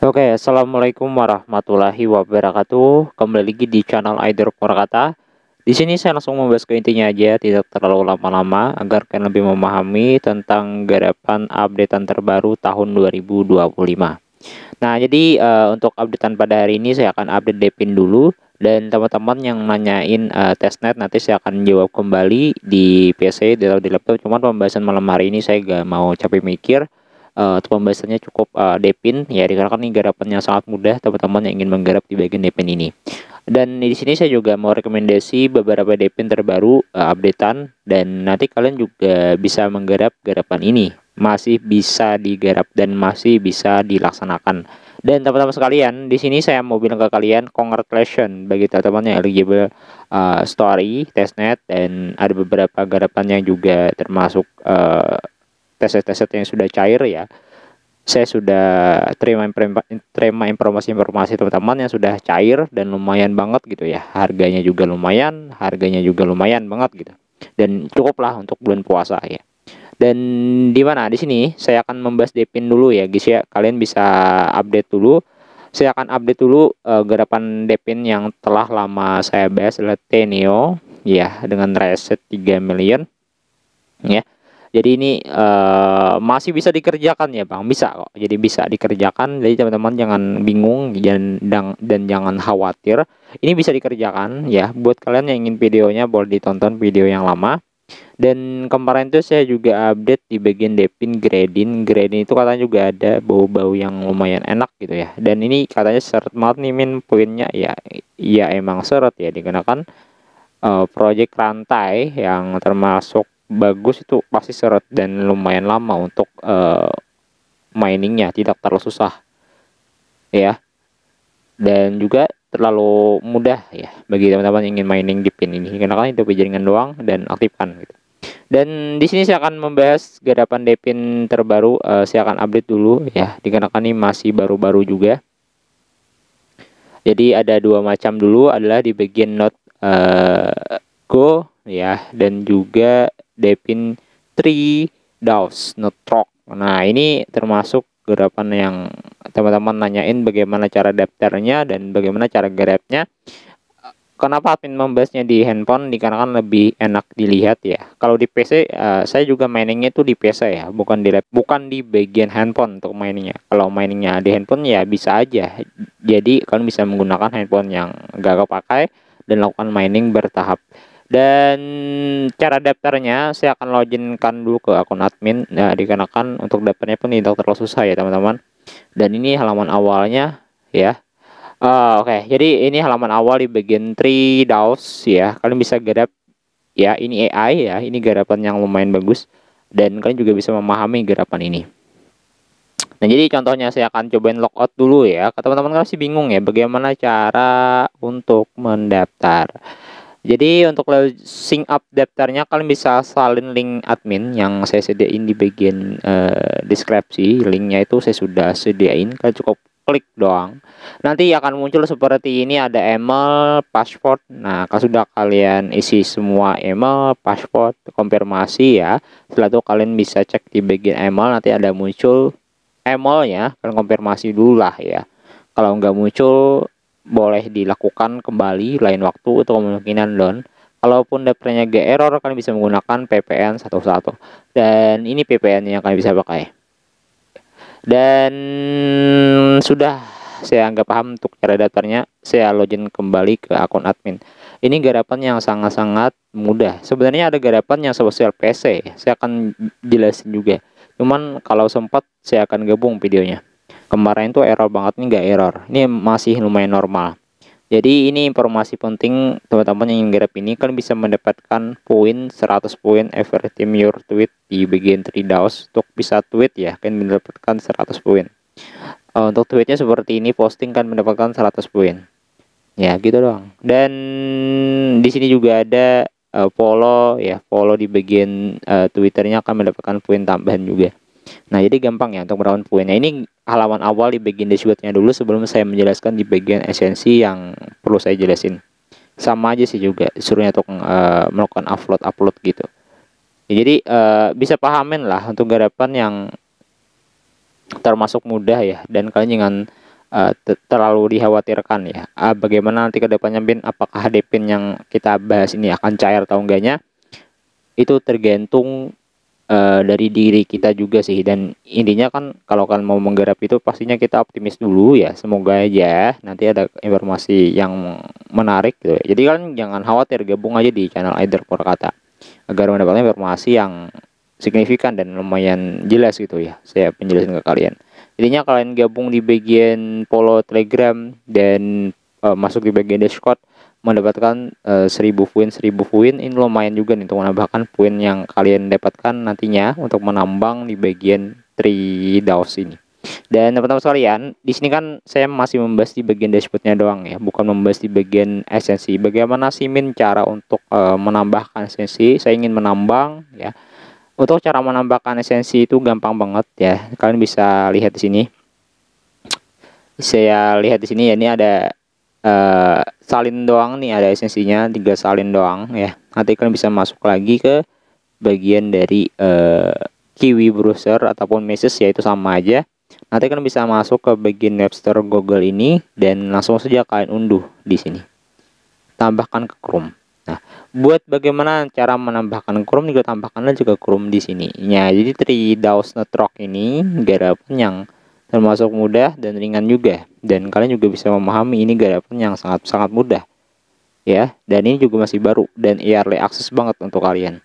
Oke, assalamualaikum warahmatullahi wabarakatuh. Kembali lagi di channel Aidor Purkata. Di sini saya langsung membahas ke intinya aja, tidak terlalu lama-lama, agar kalian lebih memahami tentang garapan updatean terbaru tahun 2025. Nah, jadi untuk updatean pada hari ini saya akan update Depin dulu. Dan teman-teman yang nanyain testnet nanti saya akan jawab kembali di PC atau di laptop. Cuman pembahasan malam hari ini saya gak mau capek mikir. Untuk pembahasannya cukup Depin ya, dikarenakan ini garapannya sangat mudah teman-teman yang ingin menggarap di bagian Depin ini. Dan di sini saya juga mau rekomendasi beberapa Depin terbaru updatean, dan nanti kalian juga bisa menggarap garapan ini. Masih bisa digarap dan masih bisa dilaksanakan. Dan teman-teman sekalian, di sini saya mau bilang ke kalian congratulations bagi teman-teman yang eligible story testnet, dan ada beberapa garapan yang juga termasuk tes-tes yang sudah cair ya. Saya sudah terima informasi-informasi teman-teman yang sudah cair dan lumayan banget gitu ya. Harganya juga lumayan banget gitu. Dan cukuplah untuk bulan puasa ya. Dan di mana? Di sini saya akan membahas Depin dulu ya guys ya. Kalian bisa update dulu. Saya akan update dulu garapan Depin yang telah lama saya bahas, adalah Teneo ya, dengan reset 3 million ya. Jadi ini masih bisa dikerjakan ya Bang, bisa kok. Jadi bisa dikerjakan. Jadi teman-teman jangan bingung dan jangan khawatir. Ini bisa dikerjakan ya. Buat kalian yang ingin videonya boleh ditonton video yang lama. Dan kemarin tuh saya juga update di bagian Depin Gradin. Gradin itu katanya juga ada bau-bau yang lumayan enak gitu ya. Dan ini katanya seret banget nih min poinnya ya. Ya emang seret ya, dikenakan project rantai yang termasuk bagus itu pasti seret dan lumayan lama untuk miningnya, tidak terlalu susah ya, dan juga terlalu mudah ya bagi teman-teman yang ingin mining di pin ini, karena kan itu jaringan doang dan aktifkan gitu. Dan di sini saya akan membahas garapan Depin terbaru. Saya akan update dulu ya, dikarenakan ini masih baru-baru juga. Jadi ada dua macam dulu, adalah di bagian node Go ya, dan juga Depin 3 DAOs Notrock. Nah, ini termasuk garapan yang teman-teman nanyain bagaimana cara daftarnya dan bagaimana cara garapnya. Kenapa admin membahasnya di handphone? Dikarenakan lebih enak dilihat ya. Kalau di PC saya juga mainingnya itu di PC ya, bukan di bukan di bagian handphone untuk mainingnya. Kalau mainingnya di handphone ya bisa aja. Jadi kalian bisa menggunakan handphone yang gak kepakai dan lakukan mining bertahap. Dan cara daftarnya saya akan loginkan dulu ke akun admin. Nah, dikarenakan untuk daftarnya pun tidak terlalu susah ya teman-teman. Dan ini halaman awalnya ya. Oke, jadi ini halaman awal di bagian 3 DAOs ya. Kalian bisa garap ya, ini AI ya. Ini garapan yang lumayan bagus, dan kalian juga bisa memahami garapan ini. Nah, jadi contohnya saya akan cobain logout dulu ya. Teman-teman masih bingung ya bagaimana cara untuk mendaftar. Jadi untuk sync up daftarnya kalian bisa salin link admin yang saya sediain di bagian deskripsi. Linknya itu saya sudah sediain, kalian cukup klik doang. Nanti akan muncul seperti ini, ada email, password. Nah, kalau sudah kalian isi semua email, password, konfirmasi ya. Setelah itu kalian bisa cek di bagian email, nanti ada muncul emailnya, kalian konfirmasi dulu lah ya. Kalau nggak muncul, boleh dilakukan kembali lain waktu untuk kemungkinan down. Kalaupun daftarnya gak error, kalian bisa menggunakan VPN 11, dan ini VPN yang kalian bisa pakai. Dan sudah saya anggap paham untuk cara daftarnya, saya login kembali ke akun admin. Ini garapan yang sangat-sangat mudah. Sebenarnya ada garapan yang spesial PC, saya akan jelasin juga. Cuman kalau sempat saya akan gabung videonya. Kemarin tuh error banget nih, nggak error. Ini masih lumayan normal. Jadi ini informasi penting teman-teman yang ingin garap ini, kalian bisa mendapatkan poin 100 poin every time your tweet di bagian 3 DAOs. Untuk bisa tweet ya, kalian mendapatkan 100 poin. Untuk tweetnya seperti ini, posting kan mendapatkan 100 poin. Ya gitu doang. Dan di sini juga ada follow ya, follow di bagian Twitternya akan mendapatkan poin tambahan juga. Nah, jadi gampang ya untuk mendapatkan poinnya. Ini halaman awal di bagian dashboardnya dulu sebelum saya menjelaskan di bagian esensi yang perlu saya jelasin. Sama aja sih juga disuruhnya untuk melakukan upload gitu. Ya, jadi bisa pahamin lah untuk garapan yang termasuk mudah ya, dan kalian jangan terlalu dikhawatirkan ya. Bagaimana nanti ke depannya Bin, apakah Depin yang kita bahas ini akan cair atau enggaknya, itu tergantung dari diri kita juga sih. Dan intinya kan kalau kan mau menggarap itu pastinya kita optimis dulu ya, semoga aja nanti ada informasi yang menarik gitu ya. Jadi kan jangan khawatir, gabung aja di channel Either Kata agar mendapatkan informasi yang signifikan dan lumayan jelas gitu ya, saya penjelasin ke kalian. Intinya kalian gabung di bagian follow Telegram dan masuk di bagian Discord, mendapatkan 1000 poin ini lumayan juga nih untuk menambahkan poin yang kalian dapatkan nantinya untuk menambang di bagian 3 DAOs ini. Dan teman-teman sekalian, di sini kan saya masih membahas di bagian dashboardnya doang ya, bukan membahas di bagian esensi. Bagaimana sih Min cara untuk menambahkan esensi? Saya ingin menambang ya. Untuk cara menambahkan esensi itu gampang banget ya. Kalian bisa lihat di sini. Saya lihat di sini ya, ini ada salin doang nih, ada esensinya 3 salin doang ya. Nanti kalian bisa masuk lagi ke bagian dari Kiwi browser ataupun message, yaitu sama aja. Nanti kalian bisa masuk ke bagian Web Store Google ini dan langsung saja kalian unduh di sini. Tambahkan ke Chrome. Nah, buat bagaimana cara menambahkan Chrome, juga tambahkanlah juga Chrome di sini. Ya, jadi 3DAOs Network ini garapan yang termasuk mudah dan ringan juga, dan kalian juga bisa memahami ini garapan yang sangat mudah ya. Dan ini juga masih baru dan early access banget untuk kalian.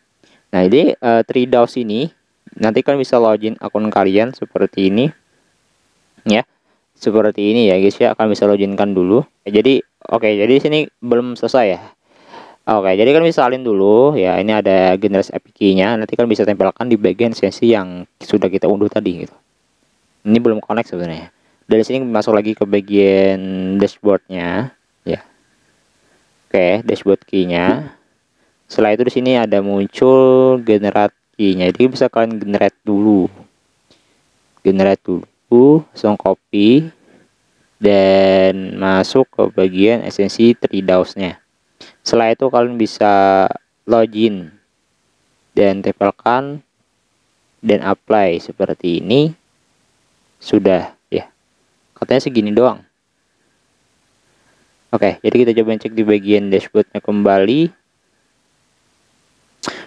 Nah, jadi 3DAOs ini nanti kalian bisa login akun kalian seperti ini ya, seperti ini ya guys ya. Kalian bisa loginkan dulu. Jadi jadi sini belum selesai ya. Jadi kalian bisa salin dulu ya. Ini ada generasi API key-nya. Nanti kalian bisa tempelkan di bagian esensi yang sudah kita unduh tadi gitu. Ini belum connect sebenarnya. Dari sini masuk lagi ke bagian dashboardnya ya. Dashboard key-nya. Setelah itu di sini ada muncul generate key-nya. Jadi bisa kalian generate dulu. Langsung copy dan masuk ke bagian esensi 3DAOs-nya. Setelah itu kalian bisa login dan tempelkan dan apply seperti ini. Sudah ya, katanya segini doang. Jadi kita coba cek di bagian dashboardnya kembali.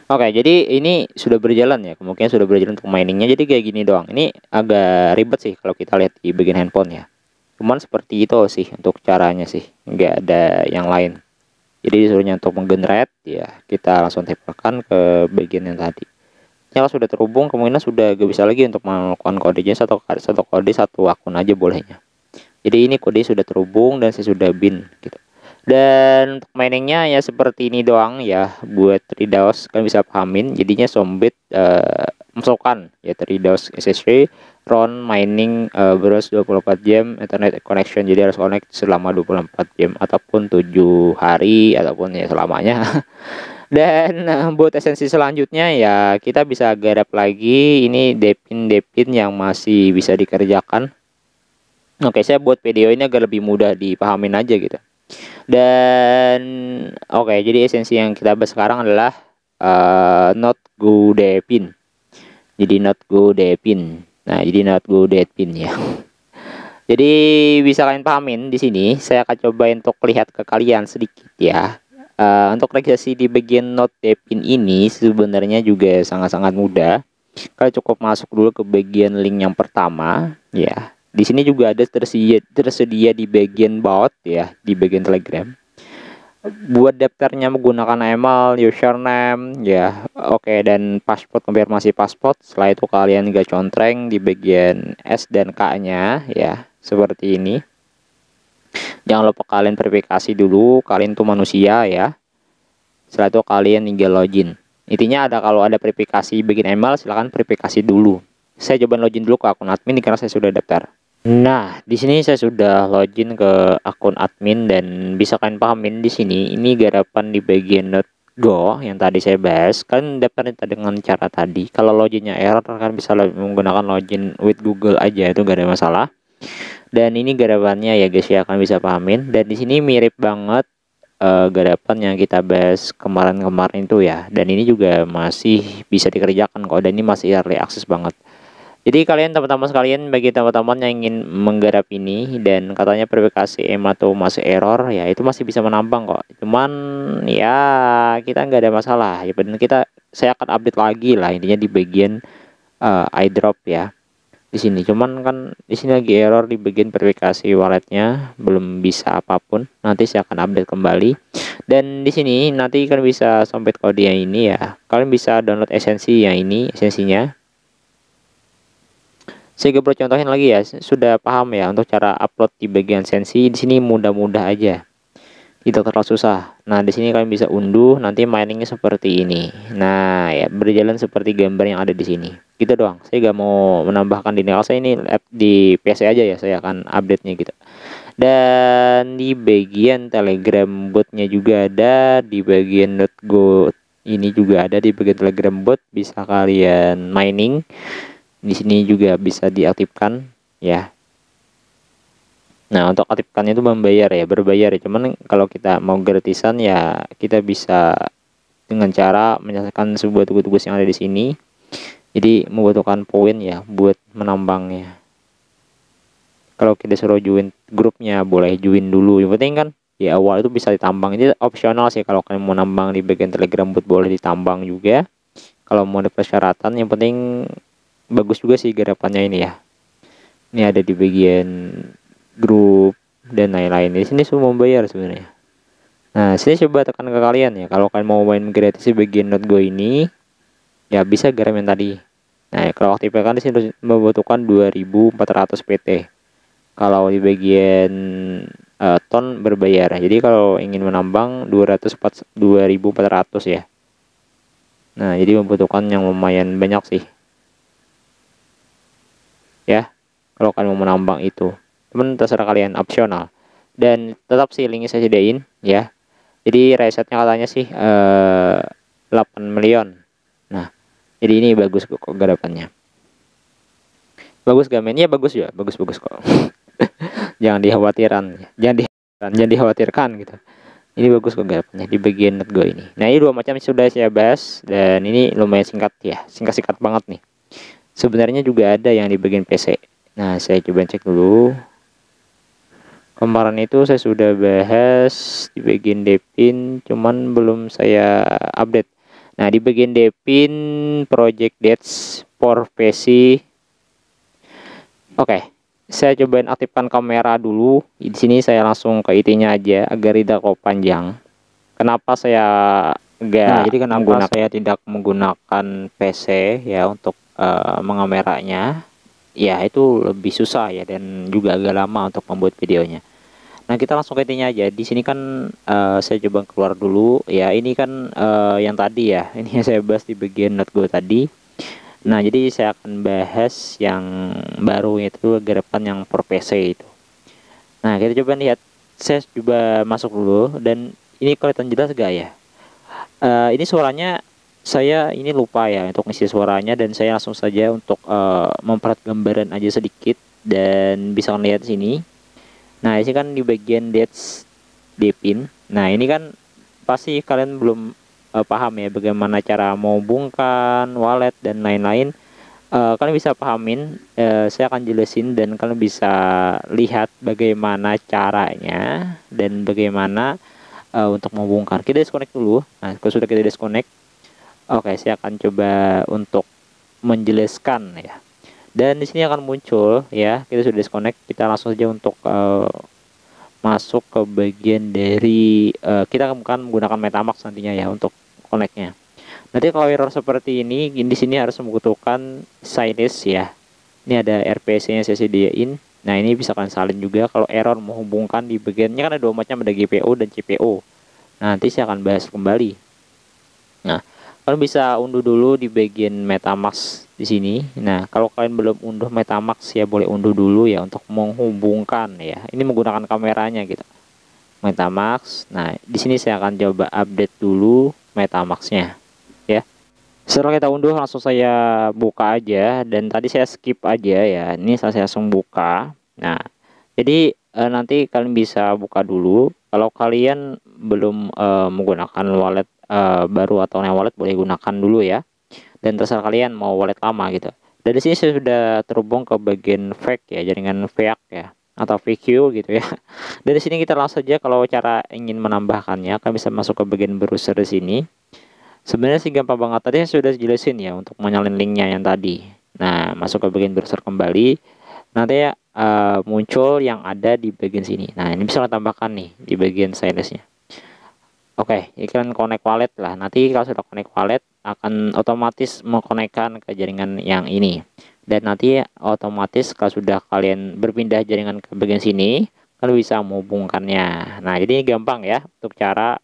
Jadi ini sudah berjalan ya, kemungkinan sudah berjalan untuk miningnya. Jadi kayak gini doang. Ini agak ribet sih kalau kita lihat di bagian handphone ya. Cuman seperti itu sih untuk caranya sih, nggak ada yang lain. Jadi disuruhnya untuk menggenerate ya, kita langsung tempelkan ke bagian yang tadi. Kalau sudah terhubung, kemungkinan sudah gak bisa lagi untuk melakukan kodenya. Satu kode satu akun aja bolehnya. Jadi ini kode sudah terhubung dan saya sudah bin gitu. Dan untuk miningnya ya seperti ini doang ya. Buat 3DAOs kalian bisa pahamin. Jadinya Sombit masukkan ya 3DAOs SSH run mining browse 24 jam internet connection. Jadi harus connect selama 24 jam ataupun 7 hari ataupun ya selamanya. Dan buat esensi selanjutnya ya kita bisa garap lagi. Ini Depin yang masih bisa dikerjakan. Saya buat video ini agar lebih mudah dipahamin aja gitu. Dan jadi esensi yang kita bahas sekarang adalah not go Depin. Jadi not go Depin. Nah, jadi not go Depin ya. Jadi bisa kalian pahamin di sini. Saya akan coba untuk lihat ke kalian sedikit ya. Untuk registrasi di bagian not Depin ini sebenarnya juga sangat-sangat mudah. Kalian cukup masuk dulu ke bagian link yang pertama ya. Di sini juga ada tersedia di bagian bot ya, di bagian Telegram. Buat daftarnya menggunakan email, username ya. Dan paspor, konfirmasi paspor. Setelah itu kalian contreng di bagian S dan K-nya ya, seperti ini. Jangan lupa kalian verifikasi dulu, kalian tuh manusia ya. Setelah itu kalian tinggal login. Intinya kalau ada verifikasi bagian email, silahkan verifikasi dulu. Saya coba login dulu ke akun admin karena saya sudah daftar. Nah, di sini saya sudah login ke akun admin dan bisa kalian pahamin di sini. Ini garapan di bagian .go yang tadi saya bahas. Kalian daftar dengan cara tadi. Kalau loginnya error, kalian bisa menggunakan login with Google aja, itu gak ada masalah. Dan ini garapannya ya guys ya, kalian bisa pahamin. Dan di sini mirip banget garapan yang kita bahas kemarin itu ya. Dan ini juga masih bisa dikerjakan kok. Dan ini masih early access banget. Jadi kalian teman-teman sekalian, bagi teman-teman yang ingin menggarap ini dan katanya verifikasi atau masih error, ya itu masih bisa menambang kok. Cuman ya kita nggak ada masalah. Ya benar, saya akan update lagi lah intinya di bagian iDrop ya. Di sini cuman kan di sini lagi error di bagian verifikasi walletnya, belum bisa apapun. Nanti saya akan update kembali. Dan di sini nanti kalian bisa sampai kode yang ini ya. Kalian bisa download esensi yang ini, esensinya. Saya coba contohin lagi ya, sudah paham ya untuk cara upload di bagian sensi. Di sini mudah-mudah aja, tidak terlalu susah. Nah, di sini kalian bisa unduh, nanti miningnya seperti ini. Nah, ya berjalan seperti gambar yang ada di sini. Gitu doang. Saya gak mau menambahkan di kalau saya ini di PC aja ya, saya akan update-nya gitu. Dan di bagian Telegram botnya juga ada, di bagian .go ini juga ada, di bagian Telegram bot bisa kalian mining. Di sini juga bisa diaktifkan ya. Nah, untuk aktifkannya itu berbayar ya. Cuman kalau kita mau gratisan ya kita bisa dengan cara menyelesaikan sebuah tugas-tugas yang ada di sini. Jadi membutuhkan poin ya buat menambangnya. Kalau kita suruh join grupnya, boleh join dulu. Yang penting kan di awal itu bisa ditambang. Ini opsional sih, kalau kalian mau nambang di bagian Telegram bot boleh ditambang juga. Kalau mau ada persyaratan, yang penting bagus juga sih garapannya ini ya. Ini ada di bagian grup dan lain-lain. Di sini semua membayar sebenarnya. Nah, saya coba tekan ke kalian ya. Kalau kalian mau main gratis di bagian .go ini, ya bisa garam yang tadi. Nah, kalau aktifkan di sini membutuhkan 2400 PT. Kalau di bagian ton berbayar. Jadi kalau ingin menambang 2400 ya. Nah, jadi membutuhkan yang lumayan banyak sih. Ya, kalau kalian mau menambang itu. Cuman terserah kalian, opsional. Dan tetap sih linknya saya sediain ya. Jadi resetnya katanya sih 8 million. Nah, jadi ini bagus kok garapannya. Bagus gak mainnya? Bagus ya, bagus kok. Jangan dikhawatirkan gitu. Ini bagus kok garapannya di bagian .go ini. Nah, ini dua macam sudah saya bahas dan ini lumayan singkat ya, singkat banget nih. Sebenarnya juga ada yang di bagian PC. Nah, saya coba cek dulu. Kemarin itu saya sudah bahas di bagian Depin, cuman belum saya update. Nah, di bagian Depin project dates for PC. Oke, saya cobain aktifkan kamera dulu. Di sini saya langsung ke IT-nya aja agar tidak kok panjang. Kenapa saya saya tidak menggunakan PC ya untuk mengameranya? Ya itu lebih susah ya, dan juga agak lama untuk membuat videonya. Nah, kita langsung ke intinya aja. Di sini kan saya coba keluar dulu ya. Ini kan yang tadi ya, ini yang saya bahas di bagian .go tadi. Nah, jadi saya akan bahas yang baru, yaitu garapan yang per PC itu. Nah, kita coba lihat. Saya coba masuk dulu, dan ini kelihatan jelas gak ya? Ini suaranya saya ini lupa ya untuk ngisi suaranya, dan saya langsung saja untuk memperlihat gambaran aja sedikit, dan bisa lihat sini. Nah, ini kan di bagian dates Depin. Nah, ini kan pasti kalian belum paham ya bagaimana cara menghubungkan wallet dan lain-lain. Kalian bisa pahamin, saya akan jelasin dan kalian bisa lihat bagaimana caranya dan bagaimana untuk menghubungkan. Kita disconnect dulu. Nah, kalau sudah kita disconnect, oke, saya akan coba untuk menjelaskan ya. Dan di sini akan muncul ya, kita sudah disconnect, kita langsung saja untuk masuk ke bagian dari kita akan menggunakan MetaMask nantinya ya untuk connectnya. Nanti kalau error seperti ini, di sini harus membutuhkan signis ya. Ini ada RPC-nya saya sediain. Nah, ini bisa kalian salin juga kalau error menghubungkan di bagiannya, kan ada dua macam, ada GPO dan CPO. Nah, nanti saya akan bahas kembali. Nah, kalian bisa unduh dulu di bagian MetaMask di sini. Nah, kalau kalian belum unduh MetaMask ya boleh unduh dulu ya untuk menghubungkan ya. Ini menggunakan kameranya gitu. MetaMask. Nah, di sini saya akan coba update dulu MetaMask-nya ya. Setelah kita unduh, langsung saya buka aja, dan tadi saya skip aja ya. Ini saya langsung buka. Nah, jadi nanti kalian bisa buka dulu. Kalau kalian belum menggunakan wallet baru atau wallet, boleh gunakan dulu ya. Dan terserah kalian mau wallet lama gitu. Dari sini saya sudah terhubung ke bagian VAC ya, jaringan VAC ya, atau VQ gitu ya. Dari sini kita langsung saja kalau cara ingin menambahkannya, kalian bisa masuk ke bagian browser di sini. Sebenarnya sih gampang banget, tadi saya sudah jelasin ya untuk menyalin linknya yang tadi. Nah, masuk ke bagian browser kembali, nanti ya muncul yang ada di bagian sini. Nah, ini bisa kita tambahkan nih di bagian stylusnya. Oke, ini kan connect wallet lah. Nanti kalau sudah connect wallet akan otomatis mengkonekkan ke jaringan yang ini. Dan nanti otomatis kalau sudah kalian berpindah jaringan ke bagian sini, kalian bisa menghubungkannya. Nah, jadi gampang ya untuk cara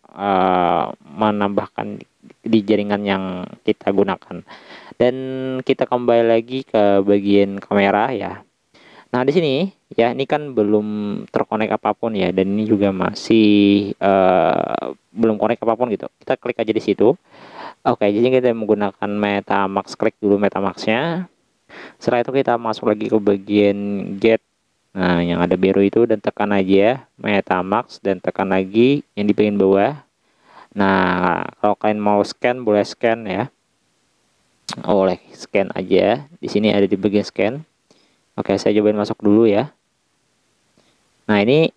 menambahkan di jaringan yang kita gunakan. Dan kita kembali lagi ke bagian kamera ya. Nah, di sini ya ini kan belum terkonek apapun ya, dan ini juga masih belum konek apapun gitu. Kita klik aja di situ. Oke, jadi kita menggunakan MetaMask, klik dulu MetaMask-nya. Setelah itu kita masuk lagi ke bagian get. Nah, yang ada biru itu, dan tekan aja MetaMask dan tekan lagi yang di bagian bawah. Nah, kalau kalian mau scan boleh scan ya. Boleh scan aja. Di sini ada di bagian scan. Oke, saya cobain masuk dulu ya. Nah, ini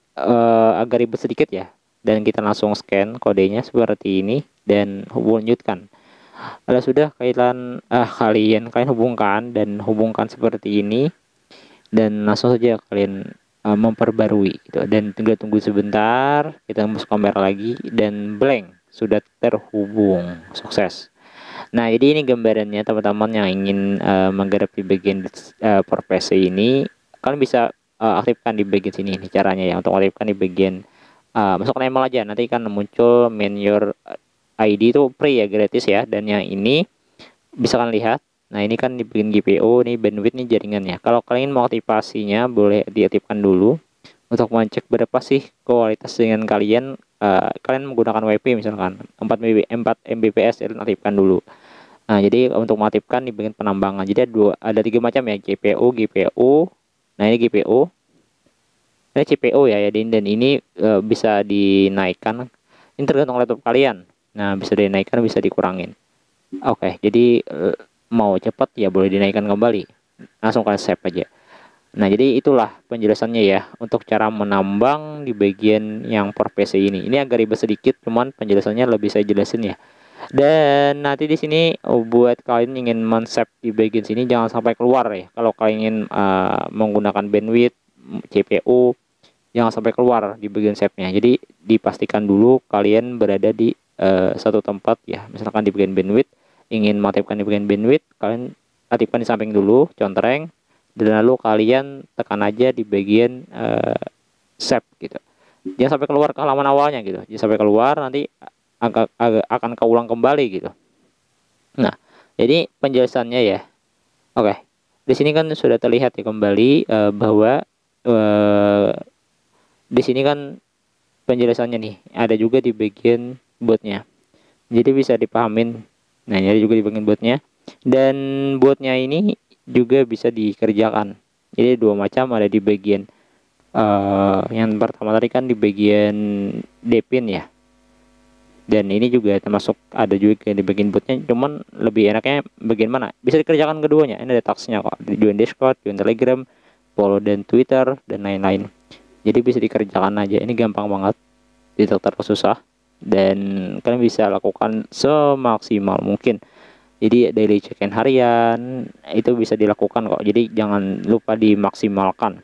agak ribet sedikit ya. Dan kita langsung scan kodenya seperti ini dan lanjutkan. Kalau sudah kalian hubungkan dan hubungkan seperti ini, dan langsung saja kalian memperbarui gitu. Dan tinggal tunggu sebentar, kita masuk kamera lagi dan blank, sudah terhubung, sukses. Nah, jadi ini gambarannya teman-teman yang ingin menggarap di bagian PowerPC ini. Kalian bisa aktifkan di bagian sini. Ini caranya ya, untuk aktifkan di bagian masuk email aja, nanti kan muncul main your ID itu free ya, gratis ya. Dan yang ini bisa kalian lihat. Nah, ini kan di bagian GPO, ini bandwidth nih jaringannya. Kalau kalian mau aktifasinya boleh diaktifkan dulu untuk mengecek berapa sih kualitas dengan kalian. Kalian menggunakan WiFi misalkan 4 Mbps, kalian aktifkan dulu. Nah, jadi untuk mengaktifkan di bagian penambangan, jadi ada 3 macam ya, GPU. Nah, ini GPU, ini CPO ya, dan ini bisa dinaikkan. Ini tergantung laptop kalian. Nah, bisa dinaikkan, bisa dikurangin. Oke, jadi mau cepat ya boleh dinaikkan kembali. Langsung kalian save aja. Nah, jadi itulah penjelasannya ya untuk cara menambang di bagian yang PowerPC ini. Ini agak ribet sedikit, cuman penjelasannya lebih saya jelasin ya. Dan nanti di sini buat kalian ingin men-save di bagian sini jangan sampai keluar ya. Kalau kalian ingin menggunakan bandwidth CPU, jangan sampai keluar di bagian save-nya. Jadi dipastikan dulu kalian berada di satu tempat ya. Misalkan di bagian bandwidth, ingin mengaktifkan di bagian bandwidth, kalian aktifkan di samping dulu, contreng, dan lalu kalian tekan aja di bagian save gitu. Jangan sampai keluar ke halaman awalnya gitu. Jangan sampai keluar, nanti akan keulang kembali gitu. Nah, jadi penjelasannya ya. Oke. Di sini kan sudah terlihat ya kembali bahwa di sini kan penjelasannya nih ada juga di bagian botnya. Jadi bisa dipahamin. Nah, ini ada juga di bagian botnya. Dan botnya ini juga bisa dikerjakan. Jadi dua macam, ada di bagian yang pertama tadi kan di bagian Depin ya. Dan ini juga termasuk ada juga di bagian botnya, cuman lebih enaknya bagian mana? Bisa dikerjakan keduanya. Ini ada tasknya kok. Join Discord, join Telegram, follow dan Twitter dan lain-lain. Jadi bisa dikerjakan aja. Ini gampang banget, tidak terlalu susah, dan kalian bisa lakukan semaksimal mungkin. Jadi daily check-in harian itu bisa dilakukan kok. Jadi jangan lupa dimaksimalkan.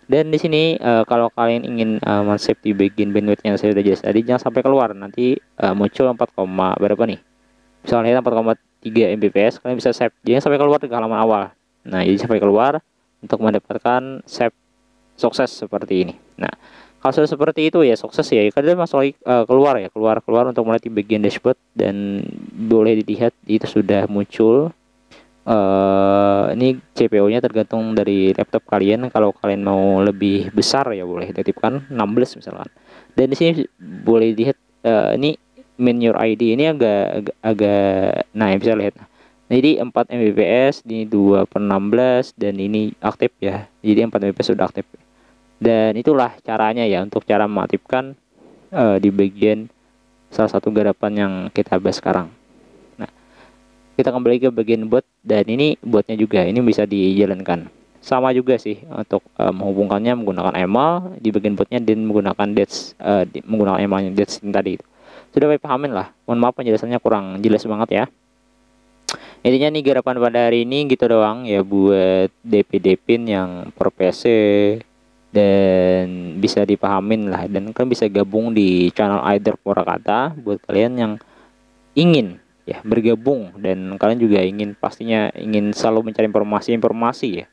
Dan di sini kalau kalian ingin men-save di bagian bandwidth yang saya sudah jelas tadi, jangan sampai keluar. Nanti muncul 4, berapa nih? Misalnya 4,3 Mbps, kalian bisa save. Jangan sampai keluar di halaman awal. Nah, jadi sampai keluar untuk mendapatkan save sukses seperti ini. Nah, kalau sudah seperti itu ya sukses ya. Kalian masuk lagi keluar untuk mulai di bagian dashboard, dan boleh dilihat itu sudah muncul. Ini CPU-nya tergantung dari laptop kalian. Kalau kalian mau lebih besar ya boleh diaktifkan 16 misalkan. Dan di sini boleh dilihat ini main your ID ini agak nah, bisa lihat. Nah, jadi 4 Mbps, ini 2/16, dan ini aktif ya. Jadi 4 Mbps sudah aktif. Dan itulah caranya ya untuk cara mengaktifkan di bagian salah satu garapan yang kita bahas sekarang. Kita kembali ke bagian bot, dan ini botnya juga ini bisa dijalankan. Sama juga sih untuk menghubungkannya menggunakan email di bagian botnya dan menggunakan dates menggunakan emailnya dates tadi. Sudah pahamin lah. Mohon maaf penjelasannya kurang jelas banget ya. Intinya nih garapan pada hari ini gitu doang ya buat DP-DPin yang per PC, dan bisa dipahamin lah, dan kalian bisa gabung di channel Either Purwakarta buat kalian yang ingin ya bergabung, dan kalian juga ingin pastinya ingin selalu mencari informasi-informasi ya.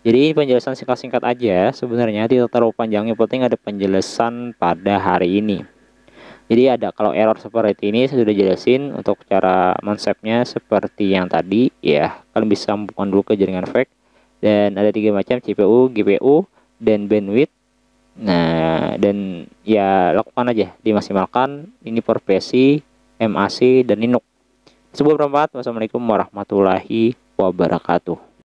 Jadi penjelasan singkat-singkat aja sebenarnya, tidak terlalu panjang, yang penting ada penjelasan pada hari ini. Jadi ada kalau error seperti ini saya sudah jelasin untuk cara konsepnya seperti yang tadi ya. Kalian bisa sambungkan dulu ke jaringan fake, dan ada 3 macam, CPU, GPU, dan bandwidth. Nah, dan ya lakukan aja dimaksimalkan ini per PC, MAC, dan Linux. Sebuah bermanfaat. Wassalamualaikum warahmatullahi wabarakatuh.